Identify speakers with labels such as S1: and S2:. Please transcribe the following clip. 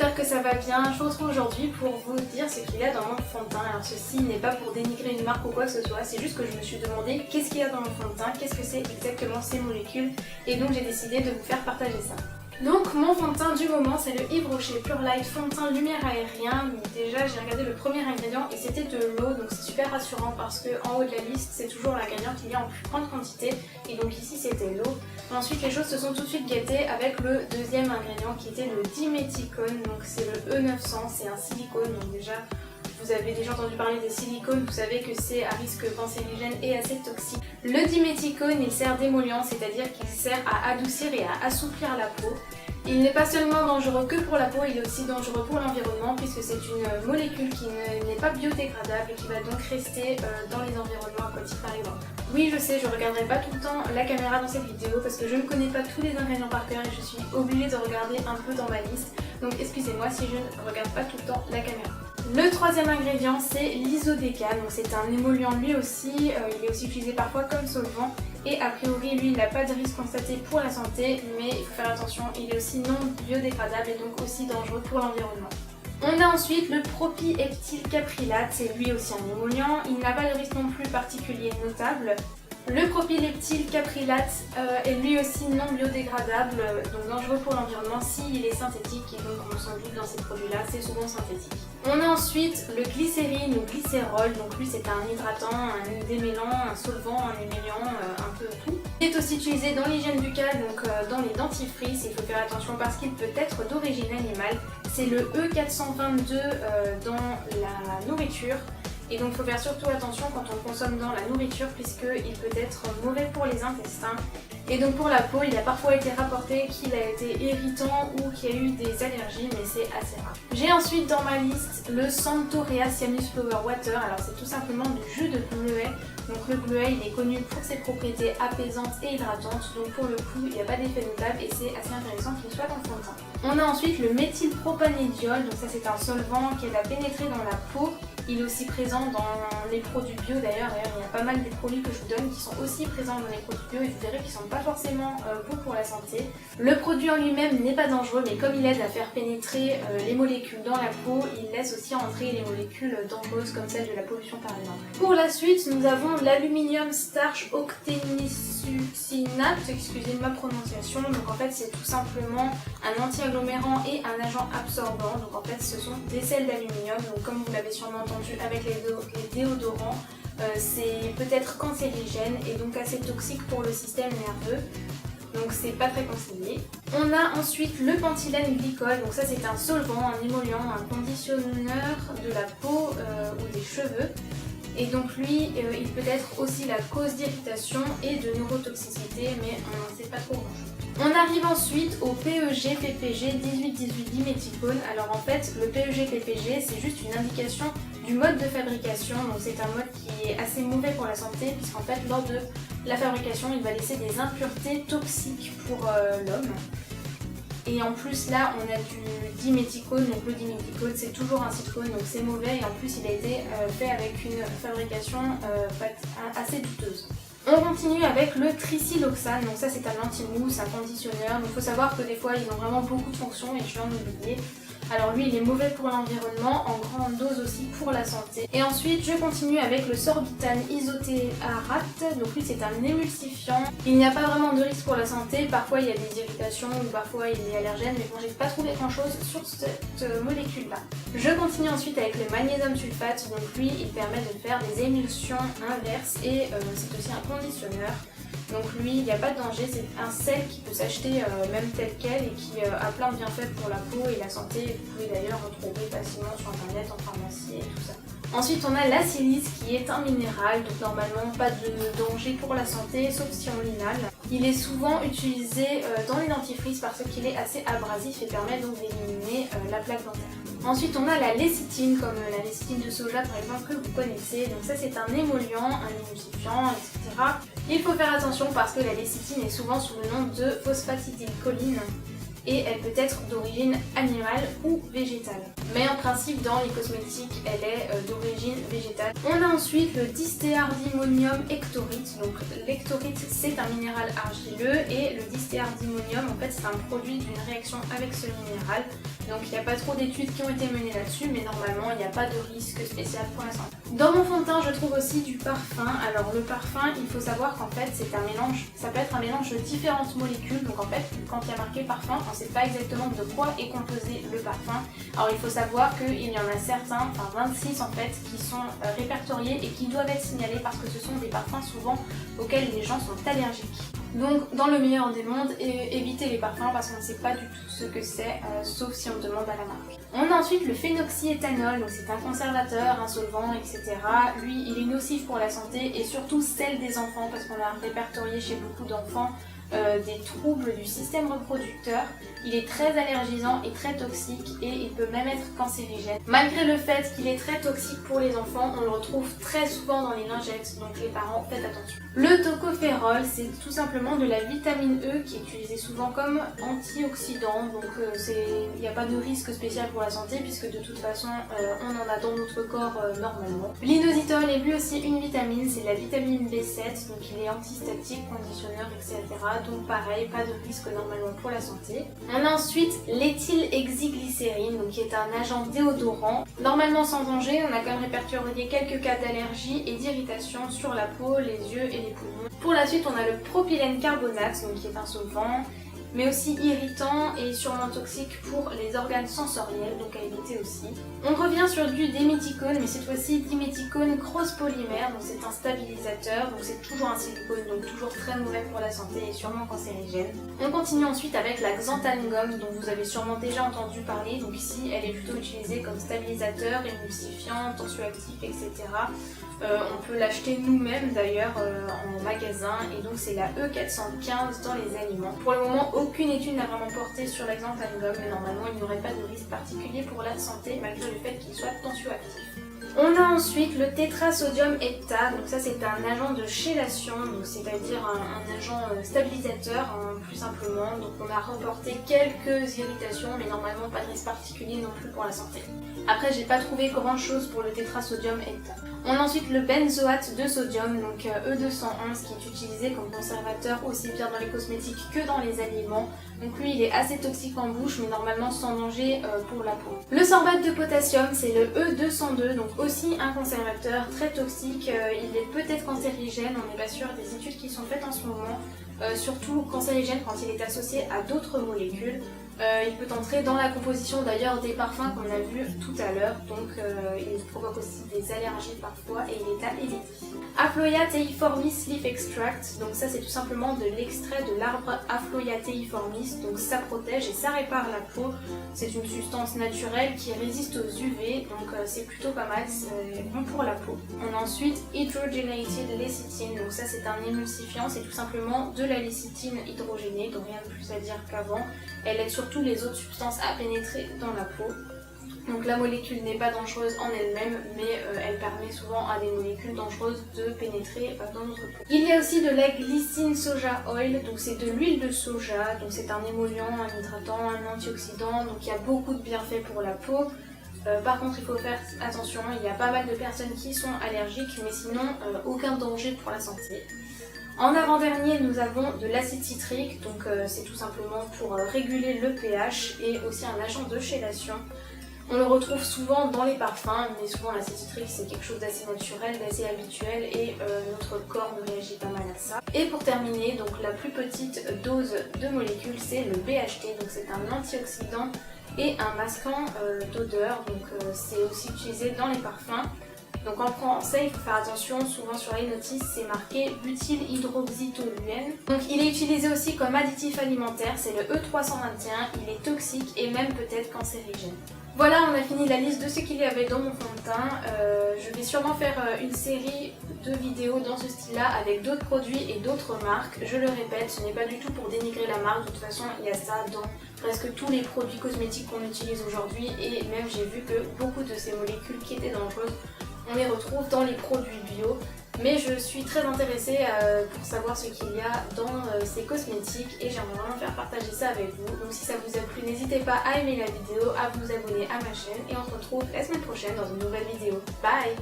S1: j'espère que ça va bien. Je vous retrouve aujourd'hui pour vous dire ce qu'il y a dans mon fond de teint. Alors ceci n'est pas pour dénigrer une marque ou quoi que ce soit, c'est juste que je me suis demandé qu'est-ce qu'il y a dans mon fond de teint, qu'est-ce que c'est exactement ces molécules, et donc j'ai décidé de vous faire partager ça. Donc mon fond de teint du moment, c'est le Yves Rocher Pure Light fond de teint lumière aérien. Donc déjà j'ai regardé le premier ingrédient et c'était de l'eau, donc c'est super rassurant parce que en haut de la liste c'est toujours l'ingrédient qu'il y a en plus grande quantité, et donc ici c'était l'eau. Ensuite les choses se sont tout de suite gâtées avec le deuxième ingrédient qui était le diméthicone, donc c'est le E900, c'est un silicone, donc déjà vous avez déjà entendu parler des silicones, vous savez que c'est à risque cancérigène et assez toxique. Le diméthicone il sert d'émollient, c'est-à-dire qu'il sert à adoucir et à assouplir la peau. Il n'est pas seulement dangereux que pour la peau, il est aussi dangereux pour l'environnement puisque c'est une molécule qui n'est pas biodégradable et qui va donc rester dans les environnements aquatiques par exemple. Oui, je sais, je ne regarderai pas tout le temps la caméra dans cette vidéo parce que je ne connais pas tous les ingrédients par cœur et je suis obligée de regarder un peu dans ma liste. Donc excusez-moi si je ne regarde pas tout le temps la caméra. Le troisième ingrédient c'est l'isodécane, donc c'est un émollient lui aussi, il est aussi utilisé parfois comme solvant et a priori lui il n'a pas de risque constaté pour la santé, mais il faut faire attention, il est aussi non biodégradable et donc aussi dangereux pour l'environnement. On a ensuite le propyleptylcaprylate, c'est lui aussi un émollient, il n'a pas de risque non plus particulier notable. Le propyleptylcaprylate est lui aussi non biodégradable, donc dangereux pour l'environnement s'il est synthétique, et donc on s'en doute dans ces produits-là, c'est souvent synthétique. On a ensuite le glycérine ou glycérol, donc lui c'est un hydratant, un démêlant, un solvant, un émullant, un peu tout. Il est aussi utilisé dans l'hygiène buccale, donc dans les dentifrices, il faut faire attention parce qu'il peut être d'origine animale. C'est le E422 dans la nourriture. Et donc il faut faire surtout attention quand on le consomme dans la nourriture puisqu'il peut être mauvais pour les intestins. Et donc pour la peau, il a parfois été rapporté qu'il a été irritant ou qu'il y a eu des allergies, mais c'est assez rare. J'ai ensuite dans ma liste le Santorea Cyanus Flower Water. Alors c'est tout simplement du jus de bleuet. Donc le bleuet il est connu pour ses propriétés apaisantes et hydratantes, donc pour le coup il n'y a pas d'effet notable et c'est assez intéressant qu'il soit dans le fond de teint. On a ensuite le méthylpropanédiol, donc ça c'est un solvant qui aide à pénétrer dans la peau. Il est aussi présent dans les produits bio d'ailleurs, il y a pas mal des produits que je vous donne qui sont aussi présents dans les produits bio et vous verrez qu'ils ne sont pas forcément bons pour la santé. Le produit en lui-même n'est pas dangereux, mais comme il aide à faire pénétrer les molécules dans la peau, il laisse aussi entrer les molécules dangereuses comme celle de la pollution par exemple. Pour la suite, nous avons l'aluminium starch octénisuccinate, excusez ma prononciation, donc en fait c'est tout simplement un anti-agglomérant et un agent absorbant, donc en fait ce sont des sels d'aluminium, donc comme vous l'avez sûrement entendu avec les déodorants, c'est peut-être cancérigène et donc assez toxique pour le système nerveux. Donc c'est pas très conseillé. On a ensuite le pentylène glycol, donc ça c'est un solvant, un émollient, un conditionneur de la peau ou des cheveux. Et donc lui, il peut être aussi la cause d'irritation et de neurotoxicité, mais on n'en sait pas trop grand chose. On arrive ensuite au PEG-PPG 18-18 diméthicone. Alors en fait, le PEG-PPG c'est juste une indication du mode de fabrication, donc c'est un mode qui est assez mauvais pour la santé puisqu'en fait lors de la fabrication il va laisser des impuretés toxiques pour l'homme. Et en plus là on a du diméthicone, donc le diméthicone c'est toujours un silicone donc c'est mauvais et en plus il a été fait avec une fabrication assez douteuse. On continue avec le trisiloxane, donc ça c'est un anti-mousse, un conditionneur, donc il faut savoir que des fois ils ont vraiment beaucoup de fonctions et je viens de l'oublier. Alors lui il est mauvais pour l'environnement, en grande dose aussi pour la santé. Et ensuite je continue avec le sorbitane isothéarate, donc lui c'est un émulsifiant. Il n'y a pas vraiment de risque pour la santé, parfois il y a des irritations ou parfois il est allergène, mais bon j'ai pas trouvé grand chose sur cette molécule là. Je continue ensuite avec le magnésium sulfate, donc lui il permet de faire des émulsions inverses et c'est aussi un conditionneur. Donc lui, il n'y a pas de danger, c'est un sel qui peut s'acheter même tel quel et qui a plein de bienfaits pour la peau et la santé. Vous pouvez d'ailleurs retrouver facilement sur internet, en pharmacie et tout ça. Ensuite on a la silice qui est un minéral, donc normalement pas de danger pour la santé sauf si on l'inhale. Il est souvent utilisé dans les dentifrices parce qu'il est assez abrasif et permet donc d'éliminer la plaque dentaire. Ensuite on a la lécithine, comme la lécithine de soja par exemple que vous connaissez, donc ça c'est un émollient, un émulsifiant, etc. Il faut faire attention parce que la lécithine est souvent sous le nom de phosphatidylcholine et elle peut être d'origine animale ou végétale. mais en principe dans les cosmétiques elle est d'origine végétale. On a ensuite le Distéardimonium ectorite. Donc l'ectorite c'est un minéral argileux et le Distéardimonium en fait c'est un produit d'une réaction avec ce minéral. Donc il n'y a pas trop d'études qui ont été menées là-dessus, mais normalement il n'y a pas de risque spécial pour la santé. Dans mon fond de teint je trouve aussi du parfum. Alors le parfum, il faut savoir qu'en fait c'est un mélange, ça peut être un mélange de différentes molécules. Donc en fait quand il y a marqué parfum, on ne sait pas exactement de quoi est composé le parfum. Alors il faut savoir qu'il y en a certains, enfin 26 en fait, qui sont répertoriés et qui doivent être signalés parce que ce sont des parfums souvent auxquels les gens sont allergiques. Donc dans le meilleur des mondes, évitez les parfums parce qu'on ne sait pas du tout ce que c'est, sauf si on demande à la marque. On a ensuite le phénoxyéthanol, donc c'est un conservateur, un solvant, etc. Lui, il est nocif pour la santé et surtout celle des enfants parce qu'on a répertorié chez beaucoup d'enfants des troubles du système reproducteur. Il est très allergisant et très toxique et il peut même être cancérigène. Malgré le fait qu'il est très toxique pour les enfants, on le retrouve très souvent dans les lingettes, donc les parents faites attention. Le tocopherol, c'est tout simplement de la vitamine E qui est utilisée souvent comme antioxydant, donc il n'y a pas de risque spécial pour la santé puisque de toute façon on en a dans notre corps normalement. L'inositol est lui aussi une vitamine, c'est la vitamine B7, donc il est antistatique, conditionneur, etc. Donc pareil, pas de risque normalement pour la santé. On a ensuite l'éthylhexyglycérine, donc qui est un agent déodorant. Normalement sans danger, on a quand même répertorié quelques cas d'allergie et d'irritation sur la peau, les yeux et les poumons. Pour la suite, on a le propylène carbonate, donc qui est un solvant, mais aussi irritant et sûrement toxique pour les organes sensoriels, donc à éviter aussi. On revient sur du diméthicone, mais cette fois-ci diméthicone cross-polymère, donc c'est un stabilisateur, donc c'est toujours un silicone, donc toujours très mauvais pour la santé et sûrement cancérigène. On continue ensuite avec la xanthane gomme, dont vous avez sûrement déjà entendu parler, donc ici elle est plutôt utilisée comme stabilisateur, émulsifiant, tensioactif, etc. On peut l'acheter nous-mêmes d'ailleurs en magasin et donc c'est la E415 dans les aliments. Pour le moment, aucune étude n'a vraiment porté sur la xanthane gomme, mais normalement il n'y aurait pas de risque particulier pour la santé malgré le fait qu'il soit tensioactif. On a ensuite le tétrasodium heptade, donc ça c'est un agent de chélation, donc c'est-à-dire un agent stabilisateur plus simplement. Donc on a remporté quelques irritations mais normalement pas de risque particulier non plus pour la santé. Après j'ai pas trouvé grand chose pour le tétrasodium heptade. On a ensuite le benzoate de sodium, donc E211 qui est utilisé comme conservateur aussi bien dans les cosmétiques que dans les aliments. Donc lui il est assez toxique en bouche mais normalement sans danger pour la peau. Le sorbate de potassium c'est le E202, donc aussi un conservateur très toxique, il est peut-être cancérigène, on n'est pas sûr, des études qui sont faites en ce moment, surtout cancérigène quand il est associé à d'autres molécules. Il peut entrer dans la composition d'ailleurs des parfums qu'on a vu tout à l'heure, donc il provoque aussi des allergies parfois et il est à éviter. Aploiateiformis leaf extract, donc ça c'est tout simplement de l'extrait de l'arbre Aploiateiformis, donc ça protège et ça répare la peau. C'est une substance naturelle qui résiste aux UV, donc c'est plutôt pas mal, c'est bon pour la peau. On a ensuite hydrogenated lecithine, donc ça c'est un émulsifiant, c'est tout simplement de la lécithine hydrogénée, donc rien de plus à dire qu'avant. Elle aide surtout les autres substances à pénétrer dans la peau. Donc la molécule n'est pas dangereuse en elle-même, mais elle permet souvent à des molécules dangereuses de pénétrer dans notre peau. Il y a aussi de la glycine soja oil, donc c'est de l'huile de soja, donc c'est un émollient, un hydratant, un antioxydant, donc il y a beaucoup de bienfaits pour la peau. Par contre il faut faire attention, il y a pas mal de personnes qui sont allergiques, mais sinon aucun danger pour la santé. En avant-dernier, nous avons de l'acide citrique, donc c'est tout simplement pour réguler le pH et aussi un agent de chélation. On le retrouve souvent dans les parfums, mais souvent l'acide citrique c'est quelque chose d'assez naturel, d'assez habituel et notre corps ne réagit pas mal à ça. Et pour terminer, donc la plus petite dose de molécules c'est le BHT, donc c'est un antioxydant et un masquant d'odeur, donc c'est aussi utilisé dans les parfums. Donc en français, il faut faire attention, souvent sur les notices, c'est marqué butylhydroxytoluène. Donc il est utilisé aussi comme additif alimentaire, c'est le E321, il est toxique et même peut-être cancérigène. Voilà, on a fini la liste de ce qu'il y avait dans mon fond de teint. Je vais sûrement faire une série de vidéos dans ce style-là avec d'autres produits et d'autres marques. Je le répète, ce n'est pas du tout pour dénigrer la marque, de toute façon il y a ça dans presque tous les produits cosmétiques qu'on utilise aujourd'hui et même j'ai vu que beaucoup de ces molécules qui étaient dangereuses, on les retrouve dans les produits bio. Mais je suis très intéressée pour savoir ce qu'il y a dans ces cosmétiques et j'aimerais vraiment faire partager ça avec vous. Donc si ça vous a plu, plu, n'hésitez pas à aimer la vidéo, à vous abonner à ma chaîne et on se retrouve la semaine prochaine dans une nouvelle vidéo. Bye!